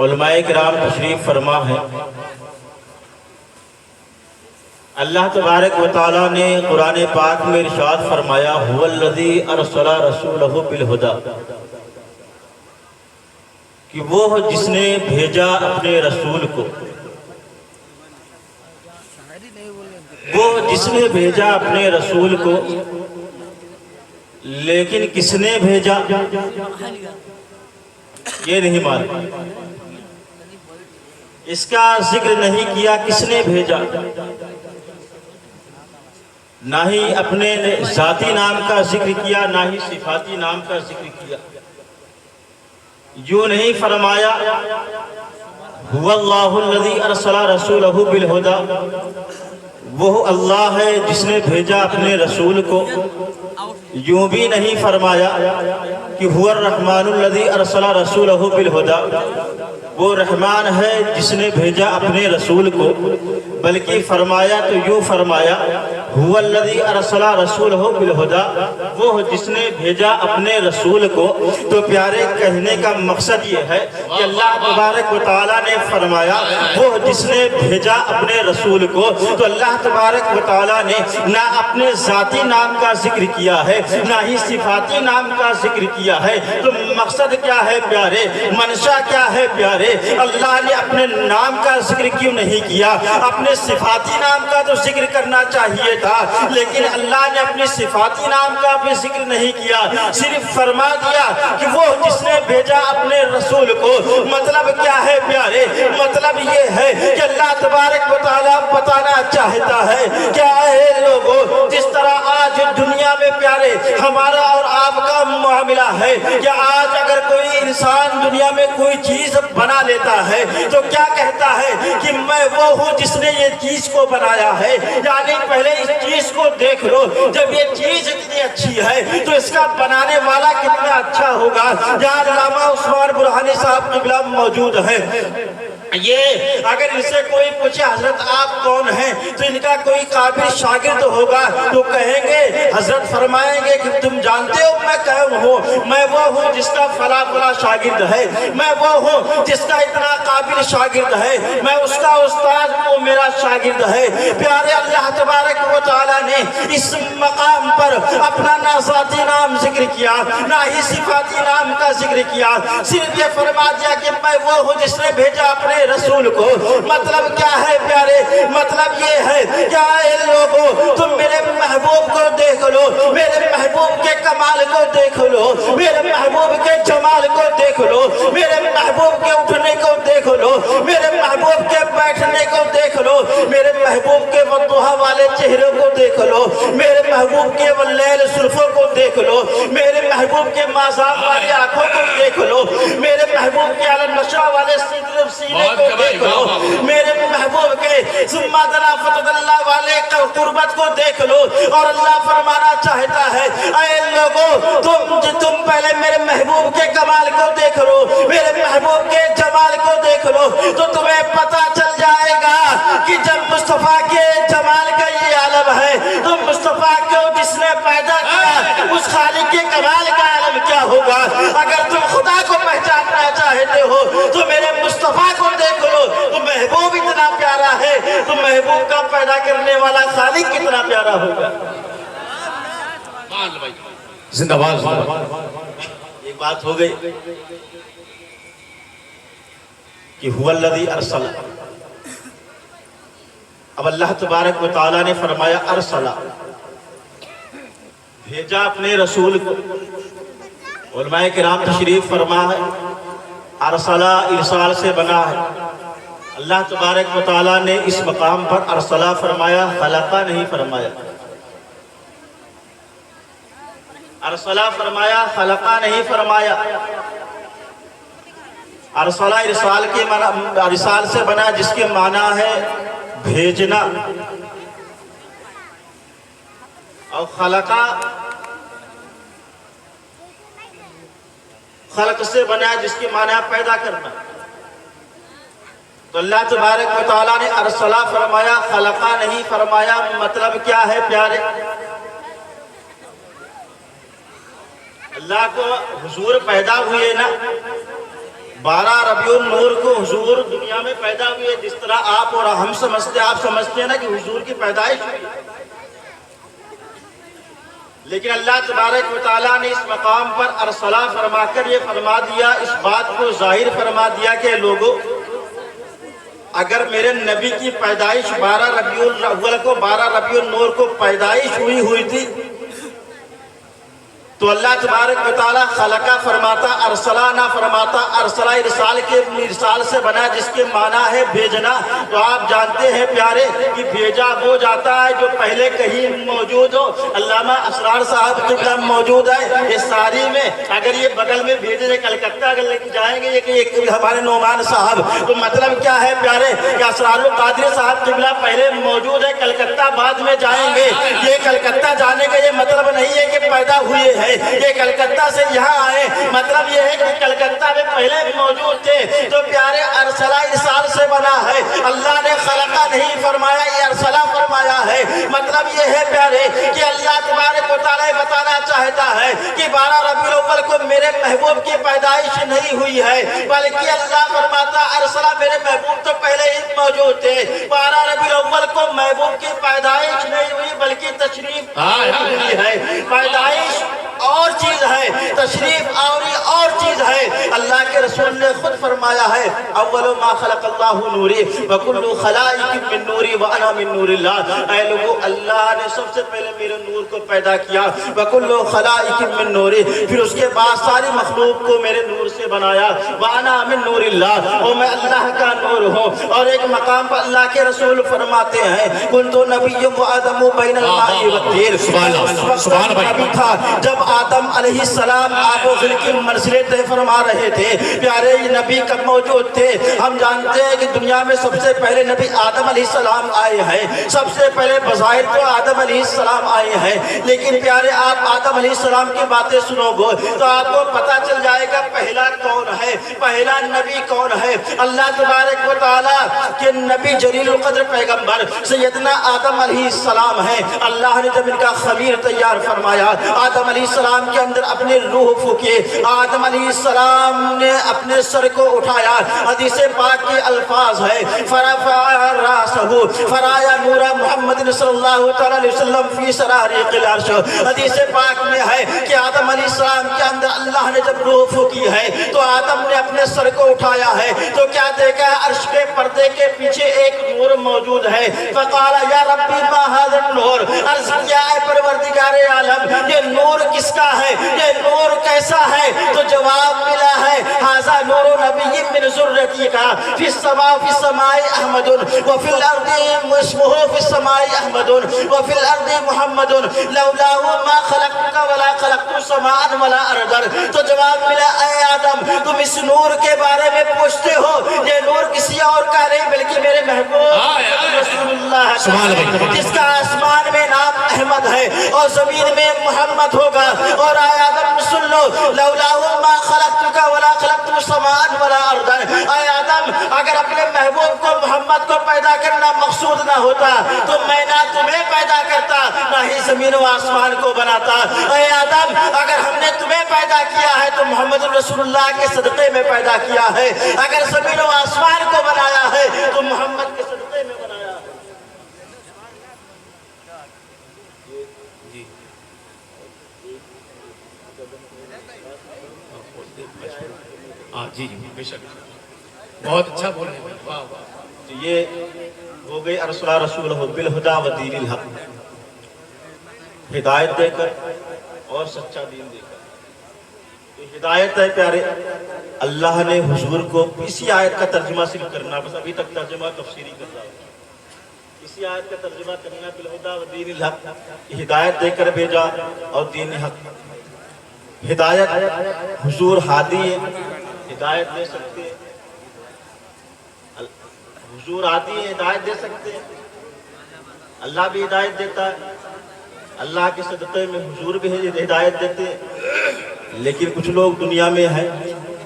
علماء کرام تشریف فرما ہے۔ اللہ تبارک و تعالیٰ نے قرآن پاک میں ارشاد فرمایا هو الذی ارسل رسولہ بالہدی، کہ وہ جس نے بھیجا اپنے رسول کو، وہ جس نے بھیجا اپنے رسول کو، لیکن کس نے بھیجا یہ نہیں معلوم، اس کا ذکر نہیں کیا کس نے بھیجا، نہ ہی اپنے ذاتی نام کا ذکر کیا، نہ ہی صفاتی نام کا ذکر کیا۔ یوں نہیں فرمایا هو اللہ الذی ارسل رسولہ بالہدی، وہ اللہ ہے جس نے بھیجا اپنے رسول کو۔ یوں بھی نہیں فرمایا کہ هو الرحمن الذی ارسل رسولہ بالہدی، وہ رحمان ہے جس نے بھیجا اپنے رسول کو، بلکہ فرمایا تو یوں فرمایا هو الذی ارسل رسولہ بالہدی، وہ جس نے بھیجا اپنے رسول کو۔ تو پیارے کہنے کا مقصد یہ ہے کہ اللہ تبارک و تعالیٰ نے فرمایا وہ جس نے بھیجا اپنے رسول کو، تو اللہ تبارک و تعالیٰ نے نہ اپنے ذاتی نام کا ذکر کیا ہے، نہ ہی صفاتی نام کا ذکر کیا ہے۔ تو مقصد کیا ہے پیارے، منشا کیا ہے پیارے؟ اللہ نے اپنے نام کا ذکر کیوں نہیں کیا؟ اپنے صفاتی نام کا تو ذکر کرنا چاہیے تھا، لیکن اللہ نے اپنے صفاتی نام کا بھی ذکر نہیں کیا، صرف فرما دیا کہ وہ جس نے بھیجا اپنے رسول کو۔ مطلب کیا ہے پیارے؟ مطلب یہ ہے کہ اللہ تبارک و تعالیٰ بتانا چاہتا ہے کہ اے لوگوں، جس طرح آج دنیا میں پیارے ہمارا اور آپ کا معاملہ ہے کہ آج اگر کوئی انسان دنیا میں کوئی چیز بنا لیتا ہے تو کیا کہتا ہے کہ میں وہ ہوں جس نے یہ چیز کو بنایا ہے، یعنی پہلے اس چیز کو دیکھ لو، جب یہ چیز اتنی اچھی ہے تو اس کا بنانے والا کتنا اچھا ہوگا۔ جہاں علامہ عثمان برہانی صاحب قبلہ موجود ہے، یہ اگر ان سے کوئی پوچھے حضرت آپ کون ہیں تو ان کا کوئی قابل شاگرد ہوگا تو کہیں گے، حضرت فرمائیں گے کہ تم جانتے ہو میں کون ہوں؟ میں وہ ہوں جس کا فلاں فلاں شاگرد ہے، میں وہ ہوں جس کا اتنا قابل شاگرد ہے، میں اس کا استاد، وہ میرا شاگرد ہے۔ پیارے اللہ تبارک و تعالیٰ نے اس مقام پر اپنا نہ ذاتی نام ذکر کیا، نہ ہی صفاتی نام کا ذکر کیا، صرف یہ فرما دیا کہ میں وہ ہوں جس نے بھیجا اپنے رسول کو۔ مطلب کیا ہے پیارے؟ مطلب یہ ہے کہ اے لوگوں، تم میرے محبوب کو دیکھ لو، میرے محبوب کے کمال کو دیکھ لو، میرے محبوب کے جمال کو دیکھ لو، میرے محبوب کے اٹھنے کو دیکھ لو، میرے محبوب کے بیٹھنے کو دیکھ لو، میرے محبوب کے والضحیٰ والے چہرے کو دیکھ لو، میرے محبوب کے واللیل سلفوں کو دیکھ لو، میرے محبوب کے مازاب والی آنکھوں کو دیکھ لو، میرے محبوب کے علی نشا والے سینے کو دیکھ لو، میرے محبوب کے ثم دنا فتد اللہ والے قربت کو دیکھ لو۔ اور اللہ فرمانا چاہتا ہے اے لوگوں، تم پہلے میرے محبوب کے کمال کو دیکھ لو، میرے محبوب کے جمال کو دیکھ لو، تو تمہیں پتہ چل جائے گا کہ جب مصطفیٰ کے جمال کا یہ عالم ہے تو مصطفیٰ کو جس نے پیدا کیا اس خالق کے کمال کا عالم کیا ہوگا۔ اگر تم خدا کو پہچاننا چاہتے ہو تو میرے مصطفیٰ کو دیکھ لو، تو محبوب اتنا پیارا ہے تو محبوب کا پیدا کرنے والا خالق کتنا پیارا ہوگا۔ زندہ باد۔ ایک بات ہو گئی کہ هو الذی ارسل، اب اللہ تبارک و تعالیٰ نے فرمایا ارسل، بھیجا اپنے رسول کو۔ علماء کرام تشریف فرما ہے ارسلہ ارسال سے بنا ہے۔ اللہ تبارک و تعالیٰ نے اس مقام پر ارسلہ فرمایا، خلقہ نہیں فرمایا۔ ارسلہ فرمایا، خلقہ نہیں فرمایا۔ ارسلہ ارسال کے معنی، ارسال سے بنا جس کے معنی ہے بھیجنا، اور خلقہ خلق سے بنا جس کے معنی پیدا کرنا۔ تو اللہ تبارک و تعالیٰ نے ارسلہ فرمایا، خلقہ نہیں فرمایا۔ مطلب کیا ہے پیارے؟ اللہ کو حضور پیدا ہوئے نا، 12 ربیع النور کو حضور دنیا میں پیدا ہوئے، جس طرح آپ اور ہم سمجھتے آپ سمجھتے ہیں نا کہ حضور کی پیدائش ہوئی، لیکن اللہ تبارک و تعالیٰ نے اس مقام پر ارسلہ فرما کر یہ فرما دیا، اس بات کو ظاہر فرما دیا کہ لوگوں اگر میرے نبی کی پیدائش 12 ربیع الاول کو 12 ربیع النور کو پیدائش ہوئی تھی تو اللہ تبارک و تعالیٰ خلقہ فرماتا، ارسلہ نہ فرماتا، ارسلہ ارسال سے بنا جس کے معنی ہے بھیجنا۔ تو آپ جانتے ہیں پیارے کہ بھیجا وہ جاتا ہے جو پہلے کہیں موجود ہو۔ علامہ اسرار صاحب قبلہ موجود ہے اس ساری میں، اگر یہ بغل میں بھیجے ہیں کلکتہ اگر لے کے جائیں گے یہ ہمارے نعمان صاحب، تو مطلب کیا ہے پیارے کہ اسرار القادری صاحب قبلہ پہلے موجود ہے، کلکتہ بعد میں جائیں گے۔ یہ کلکتہ جانے کا یہ مطلب نہیں ہے کہ پیدا ہوئے ہیں، یہ کلکتہ سے یہاں آئے، مطلب یہ ہے کہ کلکتہ میں پہلے موجود تھے۔ تو پیارے ارسلہ ارسال سے بنا ہے، اللہ نے خلقہ نہیں فرمایا، یہ ارسلہ فرمایا ہے۔ مطلب یہ ہے پیارے کہ اللہ تبارک و تعالیٰ بتانا چاہتا ہے کہ 12 ربیع الاول کو میرے محبوب کی پیدائش نہیں ہوئی ہے، بلکہ اللہ فرماتا ارسلہ میرے محبوب تو پہلے ہی موجود تھے۔ 12 ربیع الاول کو محبوب کی پیدائش نہیں ہوئی بلکہ تشریف ہوئی ہے۔ پیدائش اور چیز ہے، تشریف آوری اور چیز ہے۔ اللہ کے رسول نے خود فرمایا ہے اول ما خلق اللہ نوری وکل خلائق من نوری وانا من نور اللہ۔ اے لوگو اللہ نے سب سے پہلے میرے نور کو پیدا کیا، وکل خلائق من نوری، پھر اس کے بعد ساری مخلوق کو میرے نور سے بنایا، وانا من نور اللہ، اور میں اللہ کا نور ہوں۔ اور ایک مقام پر اللہ کے رسول فرماتے ہیں کنت نبی و آدم بین الماء والطین، سبحان اللہ تھا جب آدم علیہ السلام آب و گل کی منزلیں طے فرما رہے تھے۔ پیارے نبی کب موجود تھے؟ ہم جانتے ہیں کہ دنیا میں سب سے پہلے نبی آدم علیہ السلام آئے ہیں، سب سے پہلے بظاہر تو آدم علیہ السلام آئے ہیں، لیکن پیارے آپ آدم علیہ السلام کی باتیں سنو گے تو آپ کو پتا چل جائے گا پہلا کون ہے، پہلا نبی کون ہے۔ اللہ تبارک و تعالیٰ کے نبی جلیل القدر پیغمبر سیدنا آدم علیہ السلام ہیں۔ اللہ نے جب ان کا خمیر تیار فرمایا، آدم علیہ السلام کے اندر اپنے روح پھونکے، آدم علیہ السلام نے اپنے سر کو اٹھایا، حدیث پاک کے الفاظ ہے فرفع راسہ فرایا نور محمد صلی اللہ علیہ وسلم فی سرارق العرش۔ حدیث پاک میں ہے کہ آدم علیہ السلام کے اندر اللہ نے جب روح پھونکی ہے تو آدم نے اپنے سر کو اٹھایا ہے تو کیا دیکھا ہے؟ عرش کے پردے کے پیچھے ایک نور موجود ہے۔ فقال یا ربی ما ھذا النور، عرض کیا ہے پروردگار عالم یہ نور کس کا ہے، یہ نور کیسا ہے؟ تو جواب ملا ہے ھذا نور نبی من ذریتی کا فی السماء فی السماء احمد وفی الارض اسمہ فی السماء احمد وفی الارض محمد لولاه ما خلقت ولا خلقت سماء ولا ارضا۔ تو جواب ملا اے آدم تم اس نور کے بارے میں پوچھتے ہو، یہ نور کسی اور کا نہیں بلکہ میرے محبوب رسول اللہ کا، جس کا آسمان میں نام احمد ہے اور زمین میں محمد ہوگا۔ اور اے آدم سن لو لولاه ما خلقتک ولا خلقت سماء ولا ارضا۔ اے آدم اگر اپنے محبوب کو محمد کو پیدا کرنا مقصود نہ ہوتا تو میں نہ تمہیں پیدا کرتا نہ ہی زمین و آسمان کو بناتا۔ اے آدم اگر ہم نے تمہیں پیدا کیا ہے تو محمد رسول اللہ کے صدقے میں پیدا کیا ہے، اگر زمین و آسمان کو بنایا ہے تو محمد کے صدقے میں بنایا ہے۔ جی جی بے شک بہت اچھا بول رہے ہیں، واہ واہ۔ تو یہ ہو گئی ارسلہ رسولہ بالہدی ودین الحق، ہدایت دے کر اور سچا دین دے کر۔ تو ہدایت ہے پیارے اللہ نے حضور کو اسی آیت کا ترجمہ صرف کرنا، بس ابھی تک ترجمہ تفسیری کر رہا ہوں، اسی آیت کا ترجمہ کرنا بالہدی ودین الحق، ہدایت دے کر بھیجا اور دین حق۔ ہدایت حضور ہادی ہے، ہدایت دے سکتے ہیں، حضور آتی ہے ہدایت دے سکتے ہیں، اللہ بھی ہدایت دیتا ہے، اللہ کے صدقے میں حضور بھی ہدایت دیتے ہیں۔ لیکن کچھ لوگ دنیا میں ہیں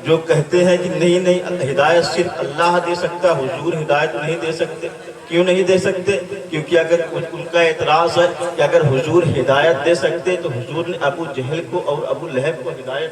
جو کہتے ہیں کہ نہیں ہدایت صرف اللہ دے سکتا، حضور ہدایت نہیں دے سکتے۔ کیوں نہیں دے سکتے؟ کیونکہ اگر ان کا اعتراض ہے کہ اگر حضور ہدایت دے سکتے تو حضور نے ابو جہل کو اور ابو لہب کو ہدایت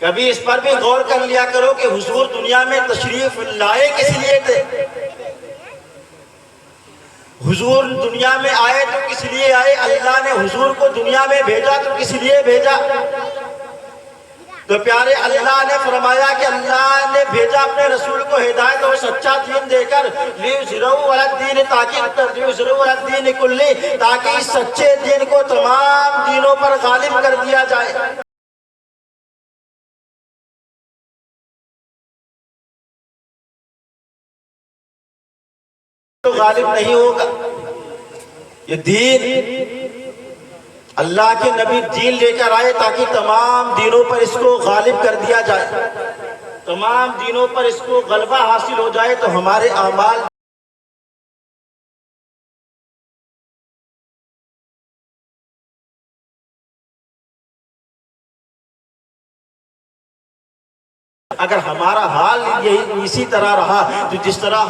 کبھی اس پر بھی غور کر لیا کرو کہ حضور دنیا میں تشریف لائے کس لیے تھے؟ حضور دنیا میں آئے تو کس لیے آئے؟ اللہ نے حضور کو دنیا میں بھیجا تو کس لیے بھیجا؟ تو پیارے اللہ نے فرمایا کہ اللہ نے بھیجا اپنے رسول کو ہدایت اور سچا دین دے کر لیظہرہ علی الدین، لیظہرہ علی الدین کلہ، تاکہ اس سچے دین کو تمام دینوں پر غالب کر دیا جائے۔ تو غالب نہیں ہوگا یہ دین، اللہ کے نبی دین لے کر آئے تاکہ تمام دینوں پر اس کو غالب کر دیا جائے، تمام دینوں پر اس کو غلبہ حاصل ہو جائے۔ تو ہمارے اعمال اگر ہمارا حال اسی طرح رہا تو جس طرح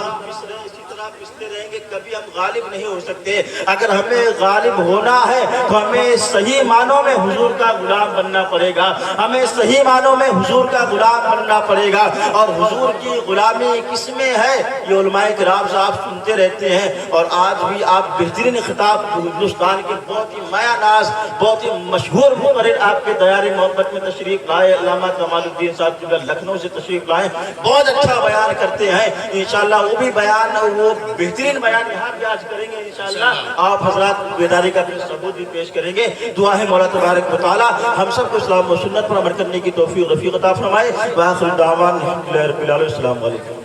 ہم پستے رہیں گے، کبھی ہم غالب نہیں ہو سکتے۔ اگر ہمیں غالب ہونا ہے تو ہمیں صحیح معنوں میں حضور کا غلام بننا پڑے گا، ہمیں صحیح معنوں میں حضور کا غلام بننا پڑے گا۔ اور حضور کی غلامی کس میں ہے یہ علماء کرام صاحب سنتے رہتے ہیں، اور آج بھی آپ بہترین خطاب ہندوستان کے بہت ہی مایہ ناز، بہت ہی مشہور مقرر آپ کے دیار محبت میں تشریف لائے، علامہ کمال الدین صاحب جو لکھنؤ سے تشریف لائے، بہت اچھا بیان کرتے ہیں۔ انشاءاللہ وہ بھی بیان، وہ بہترین بیان یہاں بھی آج کریں گے انشاءاللہ۔ آپ حضرات بیداری کا بھی ثبوت بھی پیش کریں گے۔ دعا ہے مولا تبارک و تعالی ہم سب کو اسلام و سنت پر عمل کرنے کی توفیق رفیق عطا فرمائے۔ وآخر دعوانا الحمدللہ رب العالمین۔ السلام علیکم۔